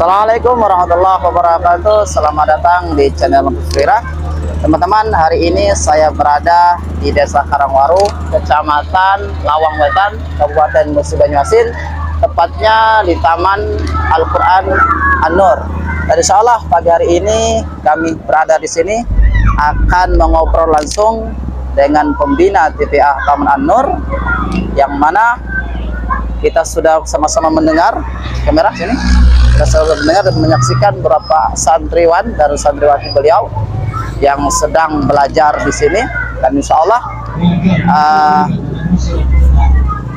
Assalamualaikum warahmatullahi wabarakatuh. Selamat datang di channel Musfira. Teman-teman, hari ini saya berada di Desa Karangwaru, Kecamatan Lawang Wetan, Kabupaten Musi Banyuasin, tepatnya di Taman Al-Quran An-Nur. Dan insya Allah pagi hari ini kami berada di sini akan mengobrol langsung dengan pembina TPA Taman An-Nur, yang mana kita sudah sama-sama mendengar kamera sini. Kita sudah mendengar dan menyaksikan beberapa santriwan dan santriwati beliau yang sedang belajar di sini, dan insya Allah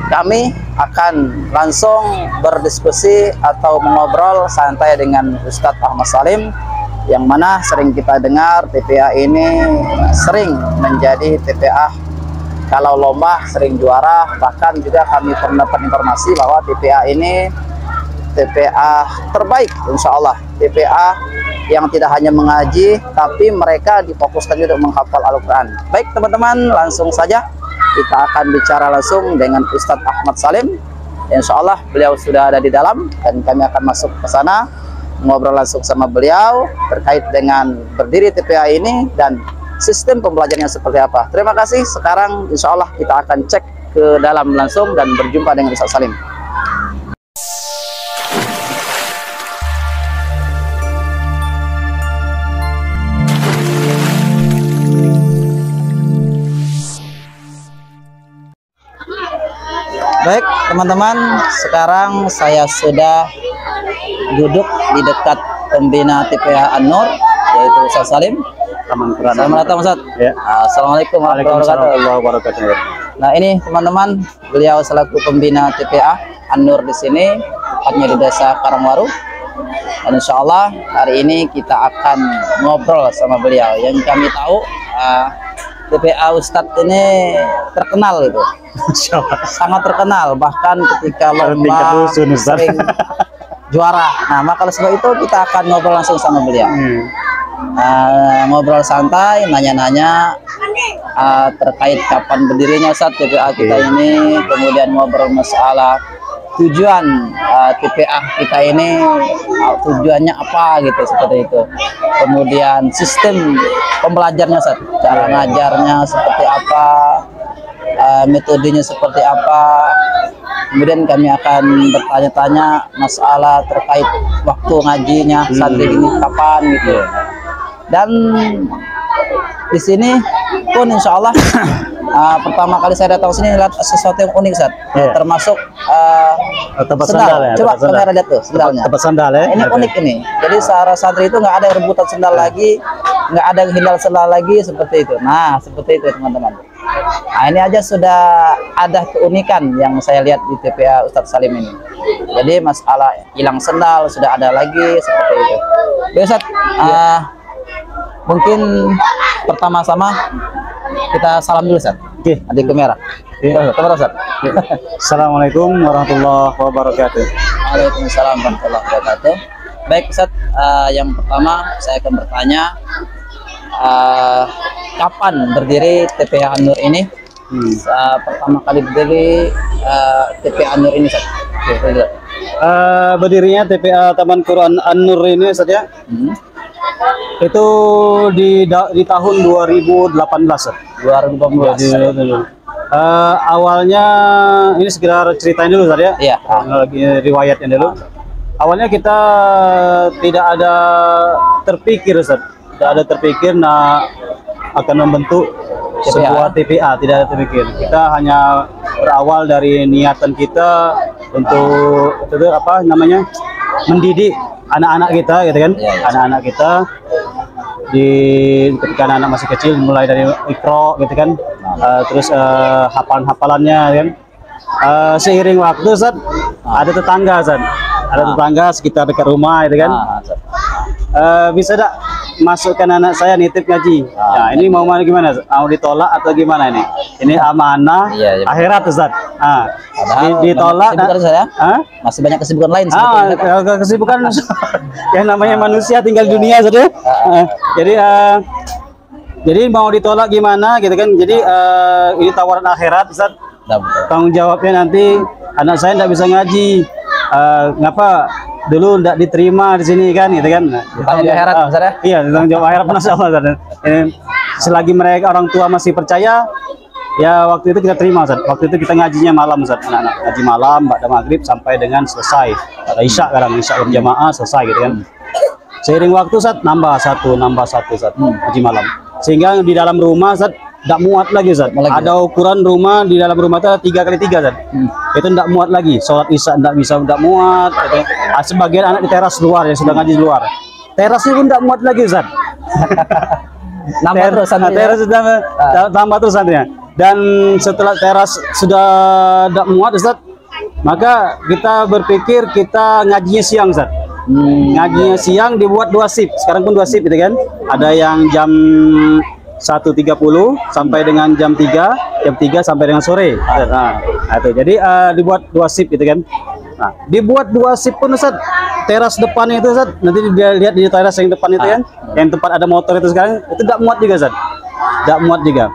kami akan langsung berdiskusi atau mengobrol santai dengan Ustadz Ahmad Salim, yang mana sering kita dengar TPA ini sering menjadi TPA kalau lomba sering juara. Bahkan juga kami pernah dapat informasi bahwa TPA ini TPA terbaik, insya Allah. TPA yang tidak hanya mengaji, tapi mereka difokuskan juga untuk menghafal Al-Quran. Baik teman-teman, langsung saja kita akan bicara langsung dengan Ustadz Ahmad Salim. Insya Allah beliau sudah ada di dalam, dan kami akan masuk ke sana ngobrol langsung sama beliau terkait dengan berdiri TPA ini dan sistem pembelajarannya seperti apa. Terima kasih. Sekarang insya Allah kita akan cek ke dalam langsung dan berjumpa dengan Ustadz Salim. Baik teman-teman, sekarang saya sudah duduk di dekat pembina TPA An-Nur, yaitu Ustadz Salim. Selamat datang Ustadz. Ya. Assalamualaikum warahmatullahi wabarakatuh. Nah ini teman-teman, beliau selaku pembina TPA An-Nur di sini, tepatnya di Desa Karangwaru. Dan insya Allah hari ini kita akan ngobrol sama beliau. Yang kami tahu TPA Ustadz ini terkenal itu, sangat terkenal, bahkan ketika lomba sering juara. Nah maka sebab itu kita akan ngobrol langsung sama beliau. Ngobrol santai, nanya-nanya terkait kapan berdirinya Ustadz TPA kita ini, kemudian ngobrol masalah tujuan TPA kita ini, tujuannya apa gitu, seperti itu. Kemudian sistem pembelajarnya Ustadz, cara ngajarnya seperti apa, metodenya seperti apa. Kemudian kami akan bertanya-tanya masalah terkait waktu ngajinya santri ini kapan gitu. Dan di sini pun insya Allah pertama kali saya datang sini lihat sesuatu yang unik Ustaz. Termasuk tempat sendal. Sandal, ya, Coba tempat kamera lihat tuh sendalnya. Tempat sandal ya. Ini unik ini. Jadi seorang santri itu nggak ada yang rebutan sendal lagi, nggak ada yang hindar sendal lagi, seperti itu. Nah seperti itu teman-teman. Nah ini aja sudah ada keunikan yang saya lihat di TPA Ustadz Salim ini. Jadi masalah hilang sendal sudah ada lagi, seperti itu. Ya Ustadz, mungkin pertama-sama kita salam dulu Ustadz. Oke. Adik kamera. Assalamualaikum warahmatullahi wabarakatuh. Waalaikumsalam warahmatullahi wabarakatuh. Baik Ustadz, yang pertama saya akan bertanya, kapan berdiri TPA An-Nur ini? Pertama kali berdiri TPA An-Nur ini Ustadz. Berdirinya TPA Taman Quran An-Nur ini saja. Itu di tahun 2018. 2018. Awalnya ini sekedar ceritain dulu Ustaz ya. Iya. Lagi riwayatnya dulu. Awalnya kita tidak ada terpikir Ustaz. Tidak ada terpikir akan membentuk sebuah TPA, tidak ada terpikir. Kita hanya berawal dari niatan kita untuk itu apa namanya? Mendidik anak-anak kita gitu kan. Anak-anak kita ketika anak-anak masih kecil, mulai dari Iqra gitu kan, terus hafalan-hafalannya kan. Seiring waktu Ustaz, ada tetangga Ustaz, ada tetangga sekitar dekat rumah gitu kan. Bisa tak masukkan anak saya nitip ngaji? Nah ini mau gimana? Mau ditolak atau gimana ini? Ini amanah akhirat Ustaz. Ditolak saya. Masih banyak kesibukan lain. Kesibukan yang namanya manusia tinggal dunia saja. Jadi mau ditolak gimana gitu kan? Jadi ini tawaran akhirat Ustaz. Tanggung jawabnya nanti anak saya tidak bisa ngaji. Ngapa dulu tidak diterima di sini kan, gitu kan. Tanya di akhirat, Ustaz ya? Iya, tanggung jawab akhirat pernah sama Ustaz. Selagi mereka orang tua masih percaya, ya waktu itu kita terima Ustaz. Waktu itu kita ngajinya malam Ustaz, anak-anak ngaji malam, ba'da maghrib sampai dengan selesai. Ada isya kadang isya berjamaah selesai gitu kan. Seiring waktu Ustaz nambah satu Ustaz, ngaji malam. Sehingga di dalam rumah Ustaz tidak muat lagi Ustaz. Ada ukuran rumah di dalam rumah itu 3x3 Ustaz. Itu tidak muat lagi. Sholat isya tidak muat. Gitu. Sebagian anak di teras luar ya sudah ngaji di luar. Terasnya pun tidak muat lagi Ustaz. Nambah terus santrinya. Teras sudah tambah terus santrinya. Dan setelah teras sudah tidak muat Ustaz, maka kita berpikir kita ngajinya siang Ustaz. Ngajinya siang dibuat 2 shift. Sekarang pun 2 shift gitu kan. Ada yang jam 1.30 sampai dengan jam 3 sampai dengan sore. Nah, itu. Jadi dibuat 2 shift gitu kan. Nah, dibuat 2 shift pun Ustaz. Teras depannya itu Ustaz, nanti dia lihat di teras yang depan itu kan, yang tempat ada motor itu sekarang, itu tidak muat juga Ustaz. Tidak muat juga.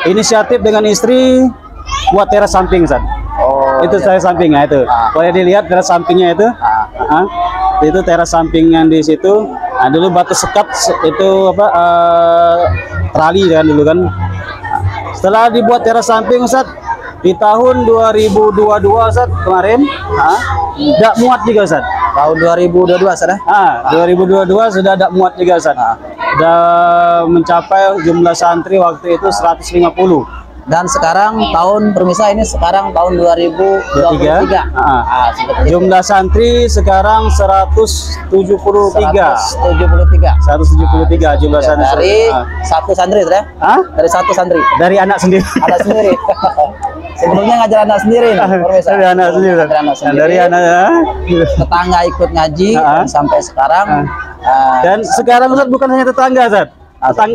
Inisiatif dengan istri buat teras samping Ustaz. Itu teras samping, nah itu. Boleh dilihat teras sampingnya itu. Itu teras samping yang di situ. Nah, dulu batu sekat itu apa trali kan dulu kan. Setelah dibuat teras samping Ustaz di tahun 2022 Ustaz kemarin, tidak muat juga Ustaz. Tahun 2022 Ustaz ya? 2022 sudah tidak muat juga Ustaz. Sudah mencapai jumlah santri waktu itu 150. Dan sekarang tahun permisah ini sekarang tahun 2023. Jumlah santri sekarang 173. 173 jumlah santri. Dari satu santri ya? Dari satu santri. Dari anak sendiri. Anak sendiri. Sebelumnya ngajar anak sendiri nih, permisah. Dari anak sendiri. Dari anak tetangga ikut ngaji sampai sekarang. Dan sekarang Ustaz bukan hanya tetangga Ustaz.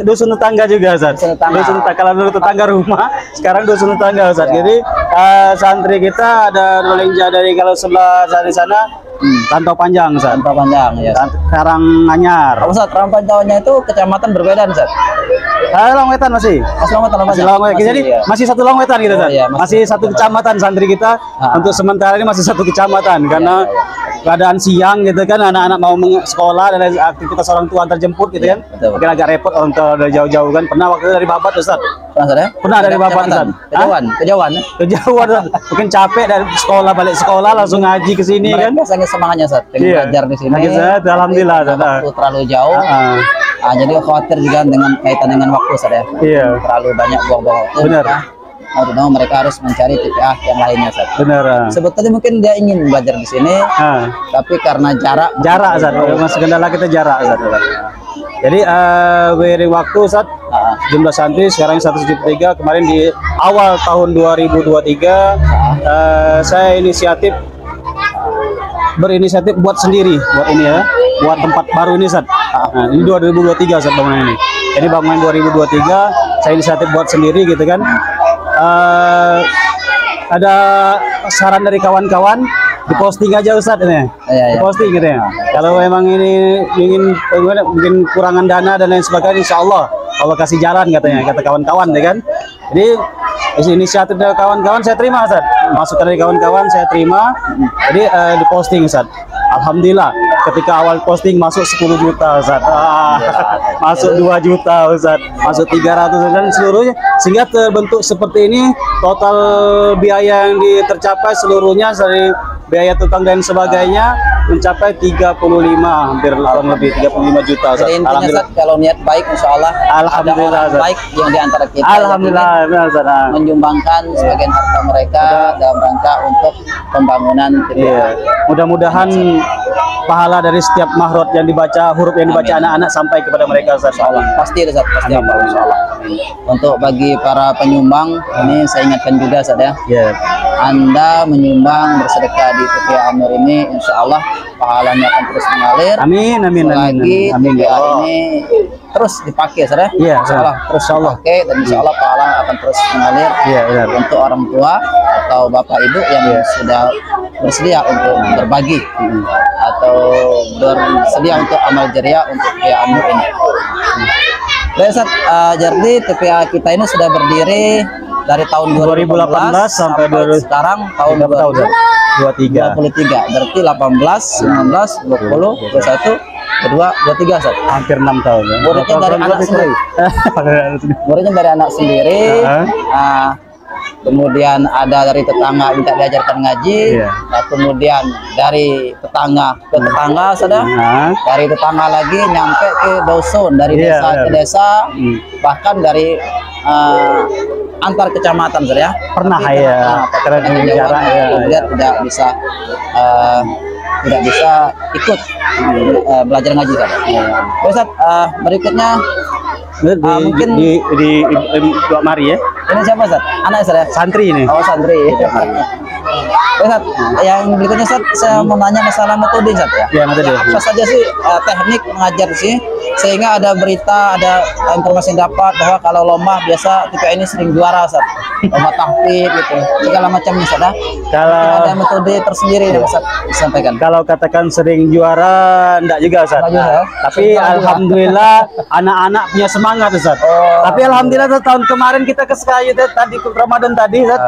Dusun tetangga juga Ustaz. Dusun tetangga. Kalau dulu tetangga rumah, sekarang dusun tetangga Ustaz. Jadi santri kita ada Rolenja dari kalau sebelah di sana Rantau Panjang Ustaz. Rantau Panjang ya. Karanganyar. Ustaz, Rantau Panjangnya itu kecamatan berbeda Ustaz. Longwetan masih. Jadi masih satu Longwetan gitu Ustaz. Masih satu kecamatan santri kita. Untuk sementara ini masih satu kecamatan karena keadaan siang gitu kan, anak-anak mau sekolah dan aktivitas orang tua antar jemput gitu kan. Mungkin agak repot orang tua dari jauh-jauh kan. Pernah waktu itu dari Babat Ustaz. Pernah dari Babat Ustaz. Kejauhan Ustaz. Mungkin capek dari sekolah, balik sekolah langsung ngaji ke sini kan. Sangat semangatnya Ustaz dengan belajar di sini. Alhamdulillah waktu terlalu jauh. Jadi khawatir juga dengan kaitan dengan waktu Ustaz ya. Terlalu banyak buang-buang waktu. Benar. Mau mereka harus mencari TPA yang lainnya Ustaz. Benar. Sebetulnya mungkin dia ingin belajar di sini, tapi karena jarak Ustaz. Mas kendala kita jarak Ustaz. Jadi beri waktu Ustaz, jumlah santri sekarang 173. Kemarin di awal tahun 2023 saya berinisiatif buat sendiri, buat ini ya, buat tempat baru ini Ustaz. Nah, ini 2023 Ustaz bangunan ini. Jadi bangunan 2023 saya inisiatif buat sendiri gitu kan. Ada saran dari kawan-kawan, diposting aja Ustaz ini. Diposting gitu ya. Kalau memang ini mungkin kurangan dana dan lain sebagainya, insya Allah kasih jalan katanya, kata kawan-kawan ya kan. Jadi inisiatif dari kawan-kawan saya terima Ustaz. Masukan dari kawan-kawan saya terima. Jadi diposting Ustaz. Alhamdulillah ketika awal posting masuk 10 juta Ustaz. Masuk 2 juta Ustaz. Masuk 300 dan seluruhnya, sehingga terbentuk seperti ini. Total biaya yang tercapai seluruhnya dari biaya tukang dan sebagainya mencapai 35, hampir kurang lebih 35 juta Ustaz. Jadi intinya Ustaz, kalau niat baik insya Allah alhamdulillah ada orang baik yang diantara kita alhamdulillah menyumbangkan sebagian harta mereka dalam rangka untuk pembangunan TPA. Mudah-mudahan pahala dari setiap mahrot yang dibaca, huruf yang dibaca anak-anak sampai kepada mereka Ustaz. Pasti Ustaz, pasti hafal insyaallah. Untuk bagi para penyumbang ini saya ingatkan juga Ustaz ya. Anda menyumbang bersedekah di TPA An-Nur ini insyaallah pahalanya akan terus mengalir. Amin. TPA ini terus dipakai Ustaz ya. Insyaallah terus dipakai dan insyaallah pahala akan terus mengalir untuk orang tua atau bapak ibu yang sudah bersedia untuk berbagi atau bersedia untuk amal jariah untuk TPA An-Nur ini. Baik Ustaz, jadi TPA kita ini sudah berdiri dari tahun 2018 sampai sekarang tahun 23. Berarti 18, 19, 20, 21, 22, 23 Ustaz. Hampir 6 tahun ya. Muridnya dari anak sendiri. Muridnya dari anak sendiri. Kemudian ada dari tetangga minta diajarkan ngaji. Kemudian dari tetangga ke tetangga sudah. Dari tetangga lagi nyampe ke dusun, dari desa ke desa, bahkan dari antar kecamatan sudah ya. Pernah ya. Karena jarak ya. Tidak bisa ikut belajar ngaji kan. Ustaz, berikutnya mungkin di Mari ya. Ini siapa Ustaz? Anak saya. Santri ini. Oh, santri. Ustaz, yang berikutnya Ustaz, saya mau nanya masalah metode Ustaz ya. Ya, metode. Apa saja sih teknik mengajar sih sehingga ada berita, ada informasi yang dapat bahwa kalau lomba biasa TPA ini sering juara Ustaz. Lomba tahfidz gitu. Segala macamnya Ustaz ya. Kalau ada metode tersendiri yang Ustaz disampaikan. Kalau katakan sering juara enggak juga Ustaz. Tapi alhamdulillah anak-anak punya semangat Ustaz. Tapi alhamdulillah tahun kemarin kita ke Sekayu tadi Ramadan tadi Ustaz.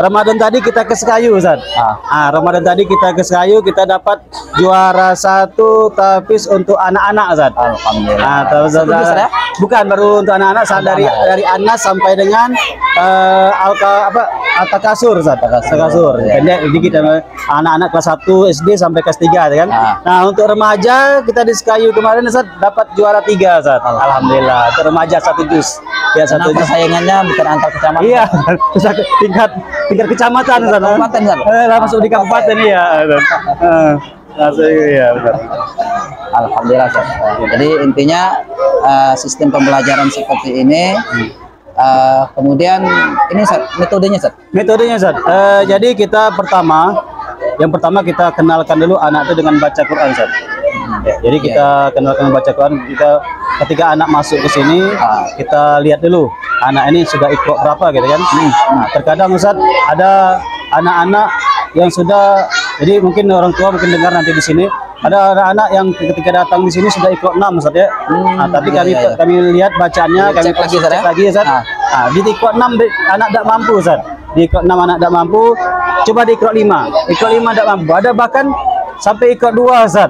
Ramadan tadi kita ke Sekayu Ustaz. Ramadan tadi kita ke Sekayu, kita dapat juara 1 tahfidz untuk anak-anak Ustaz. Alhamdulillah. Bukan baru untuk anak-anak dari Anas sampai dengan Al-Takasur Ustaz. Takasur. Jadi kita anak-anak kelas 1 SD sampai kelas 3 kan. Nah, untuk remaja kita di Sekayu kemarin Ustaz dapat juara 3 Ustaz. Alhamdulillah. Untuk remaja 1 juz. Ya, 1 juz. Persaingannya bukan antar kecamatan. Iya, tingkat kecamatan Ustaz. Kabupaten kan. Masuk di kabupaten ya. Iya, benar. Alhamdulillah Ustaz. Jadi intinya sistem pembelajaran seperti ini. Kemudian ini Ustaz, metodenya Ustaz. Metodenya Ustaz. Jadi yang pertama kita kenalkan dulu anak itu dengan baca Quran Ustaz. Jadi kita kenalkan baca Quran. Ketika anak masuk ke sini, kita lihat dulu anak ini sudah ikut berapa gitu kan. Nah, terkadang Ustaz ada anak-anak yang sudah, jadi mungkin orang tua mungkin dengar nanti di sini ada anak-anak yang ketika datang di sini sudah ikut 6 Ustaz ya. Tapi kami lihat bacaannya, kami cek lagi Ustaz. Di ikut 6 anak tidak mampu Ustaz. Di ikut 6 anak tidak mampu, coba di ikut 5. Ikut 5 tidak mampu. Ada bahkan sampai ikut 2 Ustaz.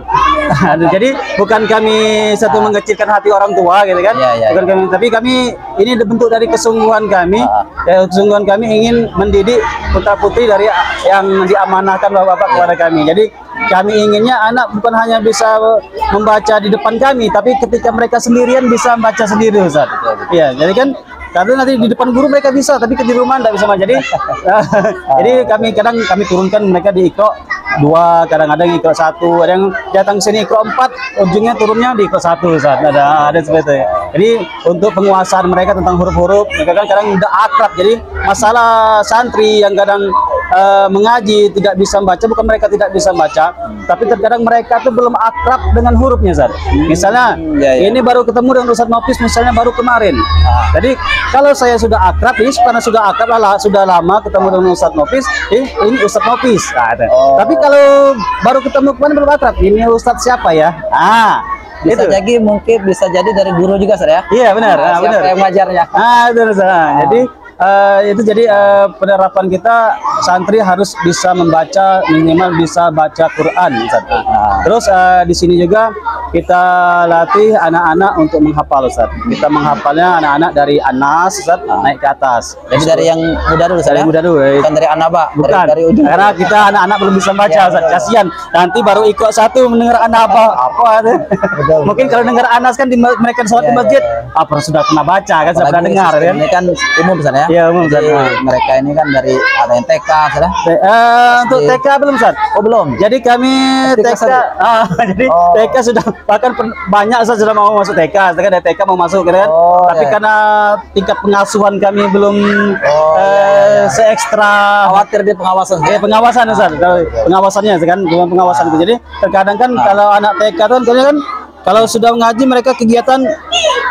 Jadi bukan kami satu mengecilkan hati orang tua gitu kan. Bukan kami, tapi kami ini bentuk dari kesungguhan kami. Kesungguhan kami ingin mendidik putra-putri dari yang diamanahkan Bapak kepada kami. Jadi kami inginnya anak bukan hanya bisa membaca di depan kami, tapi ketika mereka sendirian bisa membaca sendiri Ustaz. Iya, jadi kan karena nanti di depan guru mereka bisa, tapi di rumah tidak bisa membaca. Jadi kami turunkan mereka di Iqra 2, kadang-kadang Iqra 1, ada yang datang sini Iqra 4, ujungnya turunnya di Iqra 1 Ustaz. Ada seperti itu. Jadi untuk penguasaan mereka tentang huruf-huruf, mereka kan kadang udah akrab. Jadi masalah santri yang kadang mengaji tidak bisa membaca, bukan mereka tidak bisa membaca, tapi terkadang mereka tuh belum akrab dengan hurufnya Ustaz. Misalnya ini baru ketemu dengan Ustaz Nopis misalnya baru kemarin. Jadi kalau saya sudah akrab, ini karena sudah akrab sudah lama ketemu dengan Ustaz Nopis, ini Ustaz Nopis. Tapi kalau baru ketemu kemarin belum akrab, ini Ustaz siapa ya? Bisa jadi mungkin bisa jadi dari guru juga Ustaz ya. Iya benar. Siapa yang mengajarnya? Benar Ustaz. Jadi itu jadi penerapan kita santri harus bisa membaca, minimal bisa baca Quran Ustaz. Terus di sini juga kita latih anak-anak untuk menghafal Ustaz. Kita menghafalnya anak-anak dari Anas Ustaz naik ke atas. Jadi dari yang muda dulu Ustaz. Dari muda dulu. Bukan dari Anaba. Bukan. Dari ujung. Karena kita anak-anak belum bisa baca Ustaz. Kasihan. Nanti baru ikut 1 mendengar Anaba. Apa itu? Mungkin kalau dengar Anas kan mereka sholat di masjid, apa sudah pernah baca kan, sudah pernah dengar kan. Ini kan umum Ustaz ya. Iya umum Ustaz. Mereka ini kan dari ada yang TK Ustaz. Untuk TK belum Ustaz. Oh belum. Jadi kami TK jadi TK sudah bahkan banyak Ustaz sudah mau masuk TK. Sekarang dari TK mau masuk kan. Tapi karena tingkat pengasuhan kami belum se-ekstra, khawatir di pengawasan. Pengawasan Ustaz. Pengawasannya kan cuma pengawasan itu. Jadi terkadang kan kalau anak TK kan kalau sudah mengaji mereka kegiatan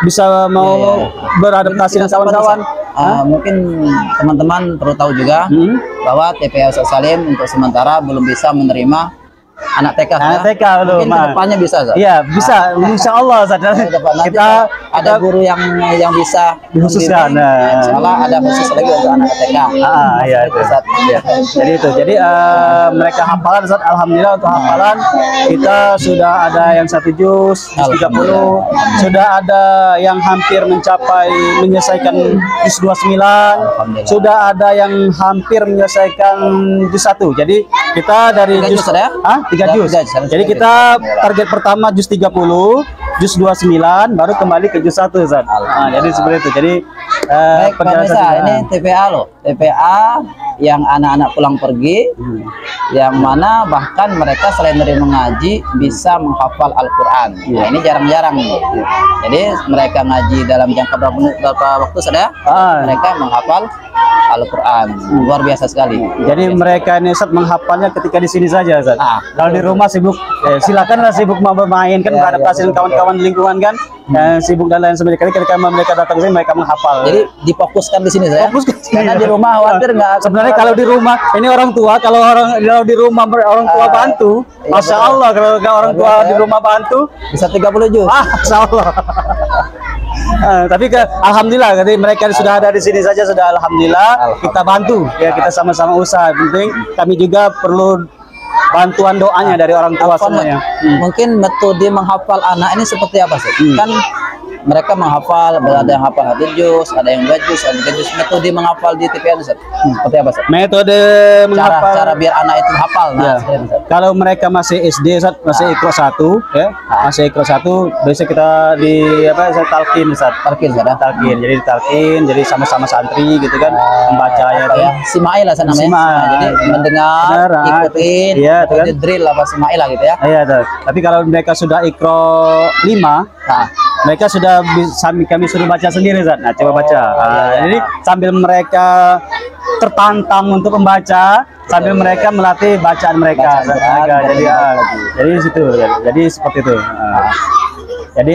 bisa mau beradaptasi dengan kawan-kawan. Mungkin teman-teman perlu tahu juga bahwa TPA Ustaz Salim untuk sementara belum bisa menerima anak TK. TK belum. Mungkin kedepannya bisa Ustaz. Iya bisa, insya Allah Ustaz. Kita ada guru yang bisa dikhususkan. membimbing. Malah ada khusus lagi untuk anak TK. Iya itu. Ya. Jadi itu. Jadi mereka hafalan Ustaz, alhamdulillah untuk hafalan kita sudah ada yang 1 juz 30, sudah ada yang hampir mencapai menyelesaikan juz 29, sudah ada yang hampir menyelesaikan juz 1. Jadi kita dari 3 juz juz ya? 3 juz. Jadi kita target pertama juz 30, juz 29 baru kembali ke juz 1 Ustaz. Jadi seperti itu. Jadi Baik, Pak Nisa, ini TPA loh. TPA yang anak-anak pulang pergi, yang mana bahkan mereka selain dari mengaji bisa menghafal Al-Quran. Nah, ini jarang-jarang nih. Jadi mereka ngaji dalam jangka berapa waktu saja? Mereka menghafal Al-Quran. Luar biasa sekali. Jadi mereka ini Ustaz menghafalnya ketika di sini saja Ustaz. Kalau di rumah sibuk, silakanlah sibuk mau bermain kan, beradaptasi dengan kawan-kawan di lingkungan kan, sibuk dan lain sebagainya. Ketika mereka datang ke sini mereka menghafal. Jadi difokuskan di sini saya. Karena di rumah khawatir nggak. Sebenarnya kalau di rumah ini orang tua, kalau di rumah orang tua bantu, masya Allah kalau orang tua di rumah bantu bisa 30 juz. Masya Allah. Tapi alhamdulillah jadi mereka sudah ada di sini saja sudah alhamdulillah, kita bantu ya, kita sama-sama usaha. Penting kami juga perlu bantuan doanya dari orang tua semuanya. Mungkin metode menghafal anak ini seperti apa sih? Kan mereka menghafal, ada yang hafal 1 juz, ada yang 2 juz, ada 3 juz. Metode menghafal di TPA Ustaz seperti apa Ustaz? Metode menghafal, cara biar anak itu hafal. Kalau mereka masih SD Ustaz, masih Iqra 1 ya, masih Iqra 1 biasa kita di talqin Ustaz. Talqin. Jadi talqin, jadi sama-sama santri gitu kan, membacanya ya. Simail lah namanya. Jadi mendengar, ikutin, di drill apa Simail lah gitu ya. Iya, tapi kalau mereka sudah Iqra 5, mereka sudah kami suruh baca sendiri Zat. Nah, coba baca. Jadi sambil mereka tertantang untuk membaca, sambil mereka melatih bacaan mereka. Jadi situ. Jadi seperti itu. Jadi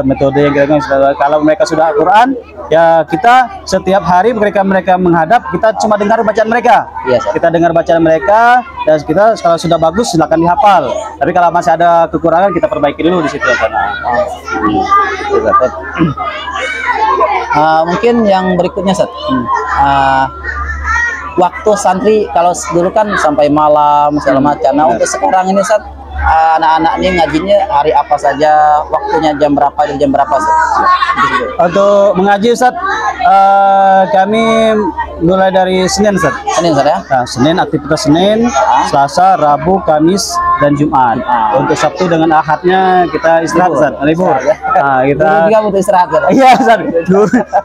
metode yang kita kalau mereka sudah Al-Quran, ya kita setiap hari mereka menghadap, kita cuma dengar bacaan mereka. Kita dengar bacaan mereka, dan kita kalau sudah bagus silakan dihafal. Tapi kalau masih ada kekurangan kita perbaiki dulu di situ. Mungkin yang berikutnya Sat. Waktu santri kalau dulu kan sampai malam segala macam. Nah, untuk sekarang ini Sat, anak-anak ini ngajinya hari apa saja, waktunya jam berapa dan jam berapa Ustaz? Untuk mengaji Ustaz, kami mulai dari Senin Ustaz. Senin Ustaz ya? Nah, Senin aktivitas Senin, Selasa, Rabu, Kamis dan Jumat. Untuk Sabtu dengan Ahadnya kita istirahat Ustaz, libur. Nah, kita juga butuh istirahat Ustaz. Iya Ustaz.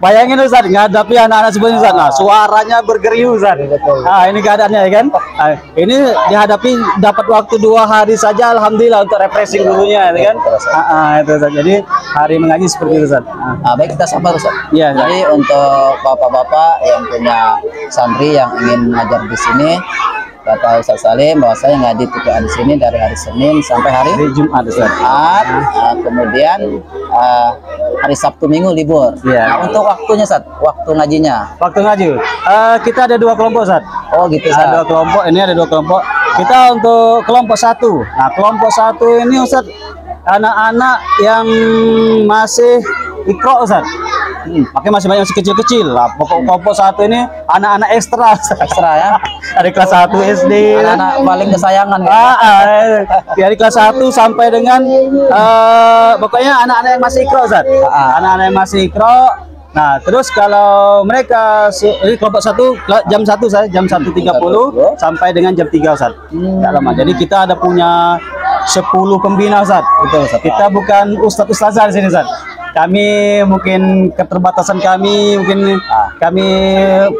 Bayangin Ustaz ngadapi anak-anak seperti Ustaz. Nah, suaranya bergeriu Ustaz. Nah, ini keadaannya ya kan. Nah, ini dihadapi dapat waktu 2 hari saja alhamdulillah untuk refreshing dulunya ya kan. Itu Ustaz. Jadi hari mengaji seperti itu Ustaz. Baik, kita sabar Ustaz. Iya, jadi untuk bapak-bapak yang punya santri yang ingin ngajar di sini, kata Ustaz Salim bahwasanya ngaji TPA di sini dari hari Senin sampai hari Jumat Ustaz. Kemudian hari Sabtu Minggu libur. Nah, untuk waktunya Ustaz, waktu ngajinya. Waktu ngaji. Kita ada 2 kelompok Ustaz. Oh gitu Ustaz. Ada 2 kelompok, ini ada 2 kelompok. Kita untuk kelompok 1. Nah, kelompok 1 ini Ustaz anak-anak yang masih Iqra Ustaz. Makanya masih banyak kecil-kecil lah. Kelompok 1 ini anak-anak ekstra ya. Dari kelas 1 SD. Anak-anak paling kesayangan kan. Dari kelas 1 sampai dengan pokoknya anak-anak yang masih Iqra Ustaz. Anak-anak yang masih Iqra. Nah, terus kalau mereka ini kelompok 1 jam 1 saya jam 1.30 sampai dengan jam 3 Ustaz. Enggak lama. Jadi kita ada punya 10 pembina Ustaz. Betul Ustaz. Kita bukan ustazah di sini Ustaz. Kami mungkin keterbatasan kami mungkin kami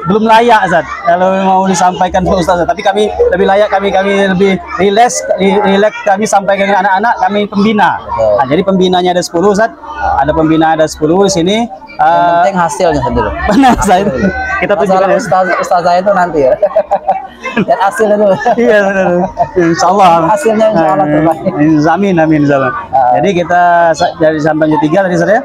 belum layak Ustaz kalau mau disampaikan ke ustaz, tapi kami lebih layak, kami lebih relax kami sampaikan ke anak-anak, kami pembina. Nah, jadi pembinanya ada 10 Ustaz. Ada pembina ada 10 di sini. Yang penting hasilnya dulu. Benar Ustaz. Kita tunjukkan ustazah itu nanti ya. Dan hasilnya dulu. Iya benar. Insyaallah. Hasilnya insyaallah terbaik. Amin insyaallah. Jadi kita dari sampai jam 3 tadi Ustaz ya.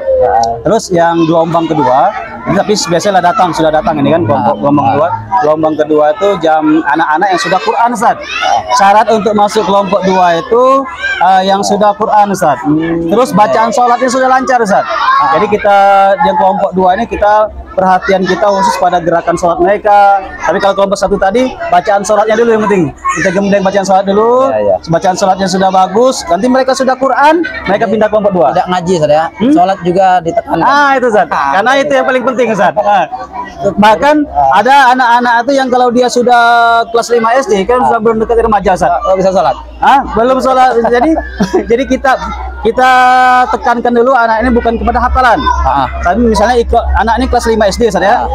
Terus yang gelombang kedua, ini tapi biasanya sudah datang ini kan gelombang kedua. Gelombang kedua itu jam anak-anak yang sudah Quran Ustaz. Syarat untuk masuk kelompok 2 itu yang sudah Quran Ustaz. Terus bacaan sholatnya sudah lancar Ustaz. Jadi kita yang kelompok 2 ini kita perhatian kita khusus pada gerakan sholat mereka. Tapi kalau kelompok 1 tadi bacaan sholatnya dulu yang penting. Kita gembleng bacaan sholat dulu. Bacaan sholatnya sudah bagus. Nanti mereka sudah Quran, mereka pindah kelompok 2. Tidak ngaji Ustaz ya. Sholat juga ditekankan. Itu Ustaz. Karena itu yang paling penting Ustaz. Bahkan ada anak-anak itu yang kalau dia sudah kelas 5 SD kan sudah belum dekat remaja Ustaz. Bisa sholat. Belum sholat. Jadi kita tekankan dulu anak ini bukan kepada hafalan. Tapi misalnya anak ini kelas 5 SD Ustaz ya.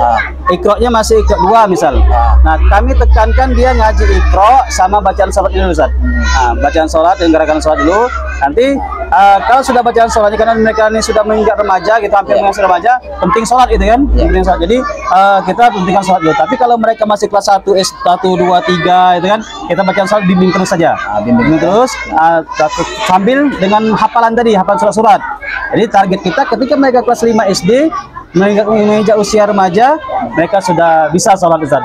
Iqra-nya masih Iqra 2 misal. Nah, kami tekankan dia ngaji Iqra sama bacaan sholatnya dulu Ustaz. Bacaan sholat dan gerakan sholat dulu. Nanti kalau sudah bacaan sholatnya karena mereka ini sudah menginjak remaja gitu, hampir menginjak remaja, penting sholat itu kan. Penting sholat. Jadi kita pentingkan sholat dulu. Tapi kalau mereka masih kelas 1 S1 2 3 itu kan, kita bacaan sholat bimbing terus saja. Bimbing terus sambil dengan hafalan tadi, hafalan surat-surat. Jadi target kita ketika mereka kelas 5 SD menginjak usia remaja, mereka sudah bisa sholat Ustaz.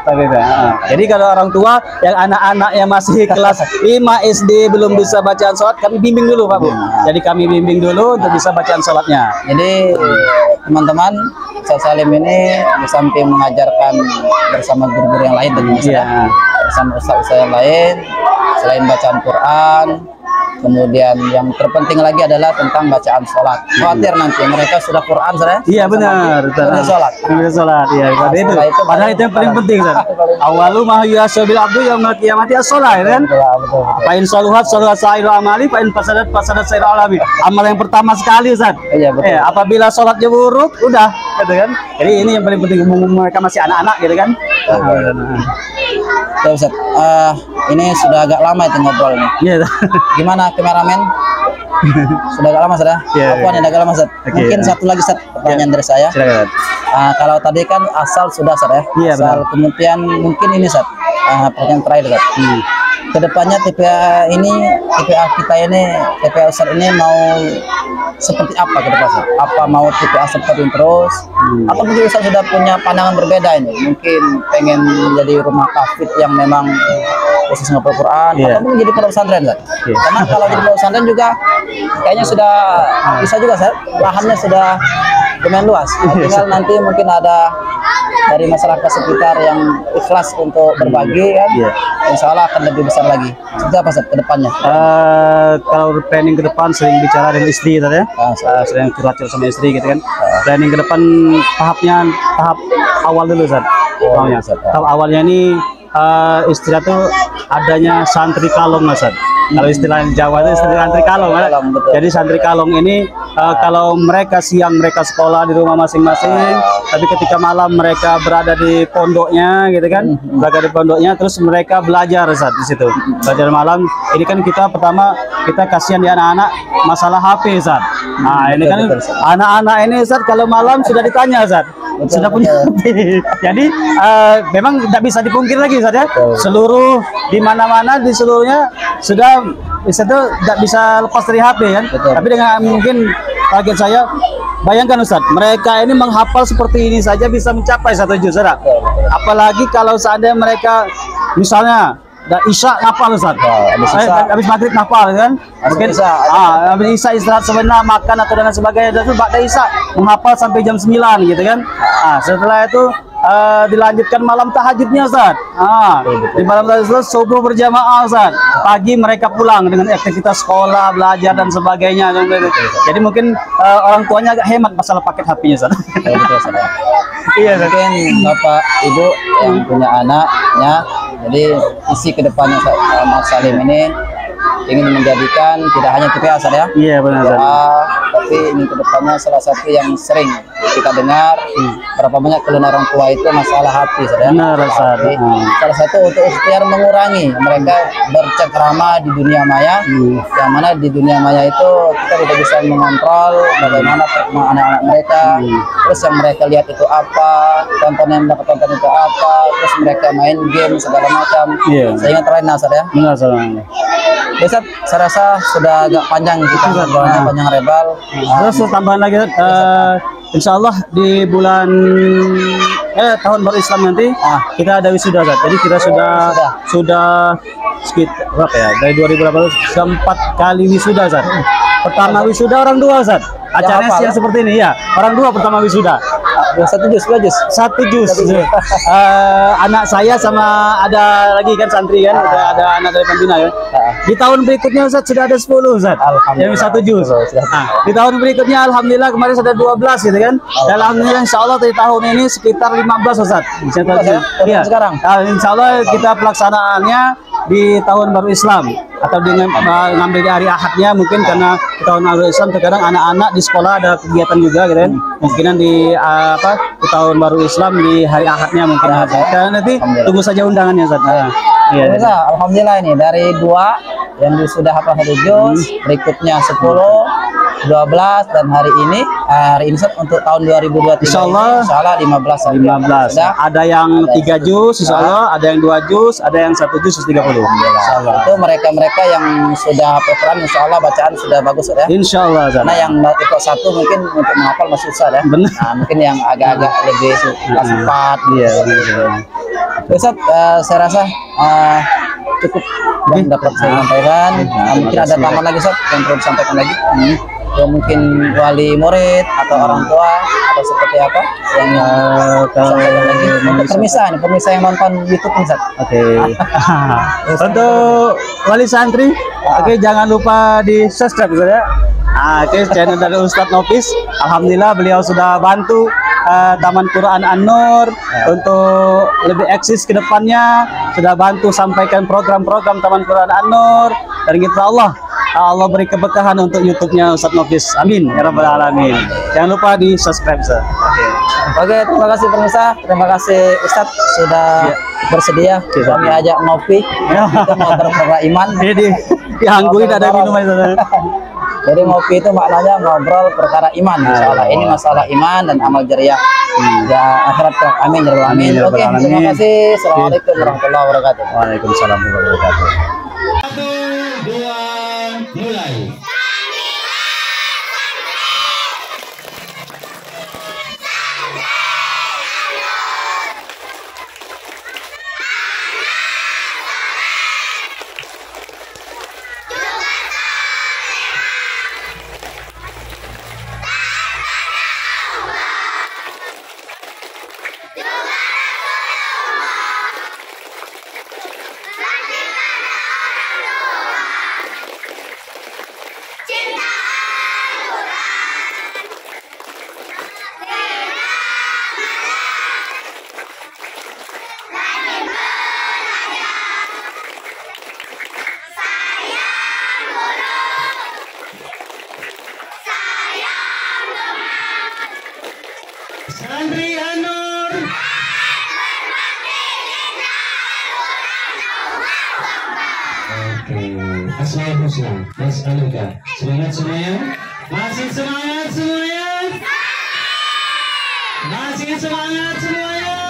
Jadi kalau orang tua yang anak-anak yang masih kelas 5 SD belum bisa bacaan sholat, kami bimbing dulu Pak Bu. Jadi kami bimbing dulu untuk bisa bacaan sholatnya. Jadi teman-teman, Ustaz Salim ini di samping mengajarkan bersama guru-guru yang lain tentunya bersama ustaz-ustaz yang lain, selain bacaan Quran, kemudian yang terpenting lagi adalah tentang bacaan sholat. Khawatir nanti mereka sudah Quran Ustaz. Iya benar. Sholat. Sholat. Iya. Padahal itu yang paling penting Ustaz. Awalu ma yuhasabil abdu yaumil qiyamati as-shalah kan. Fa in saluhat sairu amali, fa in fasadat sairu alami. Amal yang pertama sekali Ustaz. Iya betul. Apabila sholatnya buruk, udah gitu kan. Jadi ini yang paling penting, mereka masih anak-anak gitu kan. Ya Ustaz, ini sudah agak lama itu ngobrol ini. Iya. Gimana kameramen? Sudah agak lama sudah. Apa nih agak lama Ustaz? Mungkin satu lagi Ustaz, pertanyaan dari saya. Silakan. Kalau tadi kan asal sudah Ustaz ya. Iya, asal benar. kemudian mungkin ini Ustaz. Pertanyaan terakhir Ustaz. Kedepannya TPA kita ini, TPA Ustaz ini mau seperti apa ke depan Ustaz? Apa mau TPA seperti ini terus? Atau mungkin Ustaz sudah punya pandangan berbeda ini? Mungkin pengen menjadi rumah kafid yang memang khusus ngapal Quran, atau mungkin jadi pondok pesantren Ustaz? Karena kalau jadi pondok pesantren juga kayaknya sudah bisa juga Ustaz. Lahannya sudah lumayan luas. Tinggal nanti mungkin ada dari masyarakat sekitar yang ikhlas untuk berbagi kan, insya Allah akan lebih besar lagi. Seperti apa Ustaz ke depannya? Kalau planning ke depan sering bicara dengan istri Ustaz ya. Sering curhat sama istri gitu kan. Planning ke depan tahap awal dulu Ustaz. Tahap awalnya ini istilah tuh adanya santri kalong Ustaz. Kalau istilah Jawa itu santri kalong kan. Jadi santri kalong ini kalau mereka siang mereka sekolah di rumah masing-masing, tapi ketika malam mereka berada di pondoknya gitu kan, berada di pondoknya, terus mereka belajar Ustaz di situ. Belajar malam. Ini kan kita pertama kita kasihan di anak-anak masalah HP Ustaz. Nah, ini kan anak-anak ini Ustaz kalau malam sudah ditanya Ustaz. Sudah punya HP. Jadi memang tidak bisa dipungkir lagi Ustaz ya. Seluruh di mana-mana di seluruhnya sudah itu tidak bisa lepas dari HP kan. Tapi dengan mungkin target saya, bayangkan Ustaz, mereka ini menghafal seperti ini saja bisa mencapai 1 juz Ustaz. Apalagi kalau seandainya mereka misalnya Isya ngapal Ustaz. Habis maghrib ngapal kan. Mungkin habis Isya istirahat sebentar, makan atau dan sebagainya, itu ba'da Isya menghafal sampai jam 9 gitu kan. Setelah itu dilanjutkan malam tahajudnya Ustaz. Di malam tahajud subuh berjamaah Ustaz. Pagi mereka pulang dengan aktivitas sekolah, belajar dan sebagainya. Jadi mungkin orang tuanya agak hemat masalah paket HP-nya Ustaz. Iya, mungkin Bapak Ibu yang punya anaknya, jadi isi kedepannya Mas Salim ini ingin menjadikan tidak hanya TPA Ustaz ya. Iya benar Ustaz. tapi ini kedepannya salah satu yang sering kita dengar berapa banyak keluhan orang tua itu masalah hati, saudara. Benar, Ustaz. Salah satu untuk ikhtiar mengurangi mereka bercengkrama di dunia maya, yang mana di dunia maya itu kita tidak bisa mengontrol bagaimana perkembangan anak-anak mereka, terus yang mereka lihat itu apa, tontonan yang mereka tonton itu apa, terus mereka main game segala macam, sehingga terlena, saudara. Benar, Ustaz. Ustaz, saya rasa sudah agak panjang kita ngobrolnya, panjang rebal. Terus tambahan lagi, insya Allah di bulan tahun baru Islam nanti kita ada wisuda, Zat. Jadi kita sudah sekitar berapa ya? Dari 2018 sudah 4 kali wisuda, Zat. Pertama wisuda orang dua, Zat. Acaranya siang seperti ini ya. Orang dua pertama wisuda. Satu jus. Anak saya sama ada lagi kan santri kan, ada anak dari pembina ya. Di tahun berikutnya Ustaz sudah ada 10 Ustaz. Yang 1 juz. Di tahun berikutnya alhamdulillah kemarin sudah 12 gitu kan. Dan alhamdulillah insyaallah di tahun ini sekitar 15 Ustaz. Iya. Sekarang. Insyaallah kita pelaksanaannya di tahun baru Islam atau dengan ngambil di hari Ahadnya, mungkin karena di tahun baru Islam terkadang anak-anak di sekolah ada kegiatan juga gitu kan. Mungkinan di di tahun baru Islam di hari Ahadnya mungkin ada. Karena nanti tunggu saja undangannya Ustaz. Iya. Alhamdulillah ini dari 2 yang sudah hafal 1 juz, berikutnya 10, 12 dan hari ini untuk tahun 2023 insyaallah 15. Ada yang 3 juz insyaallah, ada yang 2 juz, ada yang 1 juz 30. Insyaallah. Itu mereka yang sudah hafal Quran insyaallah bacaan sudah bagus ya. Insyaallah. Karena yang ikut 1 mungkin untuk menghafal masih susah ya. Nah, mungkin yang agak-agak lebih kelas 4. Iya. Ustaz, saya rasa cukup yang dapat saya sampaikan. Mungkin ada tambahan lagi Ustaz yang perlu disampaikan lagi. Ya, mungkin wali murid atau orang tua atau seperti apa yang sampaikan lagi untuk permisah yang nonton YouTube nih Ustaz. Oke. Untuk wali santri, jangan lupa di subscribe ya. Oke, channel dari Ustadz Nofis. Alhamdulillah beliau sudah bantu Taman Quran An-Nur untuk lebih eksis ke depannya, sudah bantu sampaikan program-program Taman Quran An-Nur, dan kita Allah beri keberkahan untuk YouTube-nya Ustadz Nofis. Amin ya rabbal alamin. Jangan lupa di subscribe. Oke, terima kasih pemirsa, terima kasih Ustadz sudah bersedia kami ajak ngopi, kita ngobrol perkara iman. Jadi diangguri tidak ada minum aja. Jadi ngopi itu maknanya ngobrol perkara iman. Insyaallah ini masalah iman dan amal jariah. Ya akhirat kelak. Amin ya rabbal alamin. Oke, terima kasih. Assalamualaikum warahmatullahi wabarakatuh. Waalaikumsalam warahmatullahi wabarakatuh. 1, 2, mulai. Santri An-Nur. Oke, Assalamualaikum. Nas'aluka. Semangat semuanya. Masih semangat semuanya. Masih semangat semuanya.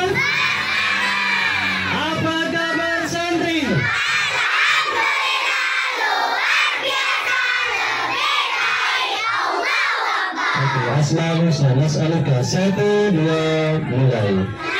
Apa kabar santri? Oke, Assalamualaikum. Nas'aluka. 1, 2, mulai.